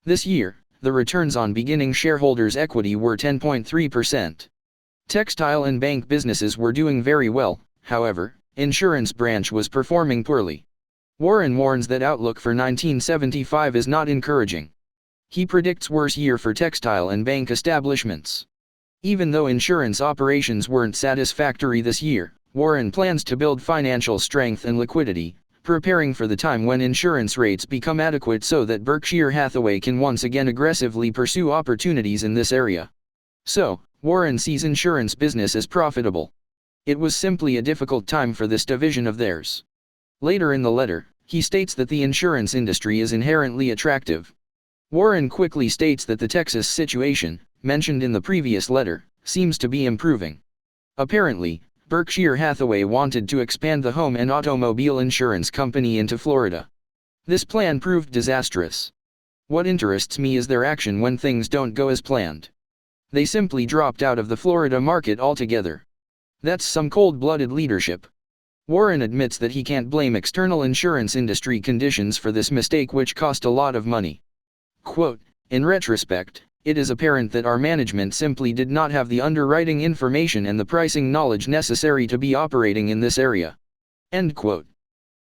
This year, the returns on beginning shareholders' equity were 10.3%. Textile and bank businesses were doing very well, however, insurance branch was performing poorly. Warren warns that outlook for 1975 is not encouraging. He predicts worse year for textile and bank establishments. Even though insurance operations weren't satisfactory this year, Warren plans to build financial strength and liquidity, preparing for the time when insurance rates become adequate so that Berkshire Hathaway can once again aggressively pursue opportunities in this area. So, Warren sees insurance business as profitable. It was simply a difficult time for this division of theirs. Later in the letter, he states that the insurance industry is inherently attractive. Warren quickly states that the Texas situation, mentioned in the previous letter, seems to be improving. Apparently, Berkshire Hathaway wanted to expand the home and automobile insurance company into Florida. This plan proved disastrous. What interests me is their action when things don't go as planned. They simply dropped out of the Florida market altogether. That's some cold-blooded leadership. Warren admits that he can't blame external insurance industry conditions for this mistake, which cost a lot of money. Quote, "In retrospect, it is apparent that our management simply did not have the underwriting information and the pricing knowledge necessary to be operating in this area." End quote.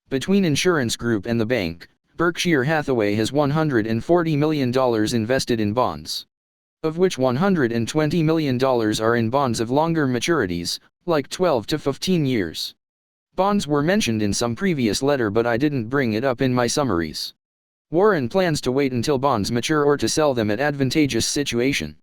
Between insurance group and the bank, Berkshire Hathaway has $140 million invested in bonds, of which $120 million are in bonds of longer maturities, like 12 to 15 years. Bonds were mentioned in some previous letter, but I didn't bring it up in my summaries. Warren plans to wait until bonds mature or to sell them at advantageous situation.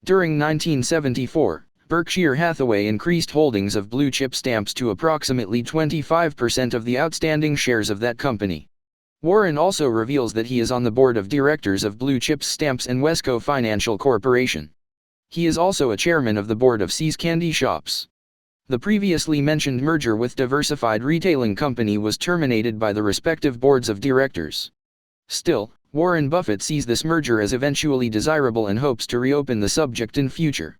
During 1974, Berkshire Hathaway increased holdings of blue chip stamps to approximately 25% of the outstanding shares of that company. Warren also reveals that he is on the board of directors of Blue Chip Stamps and Wesco Financial Corporation. He is also a chairman of the board of See's Candy Shops. The previously mentioned merger with Diversified Retailing Company was terminated by the respective boards of directors. Still, Warren Buffett sees this merger as eventually desirable and hopes to reopen the subject in future.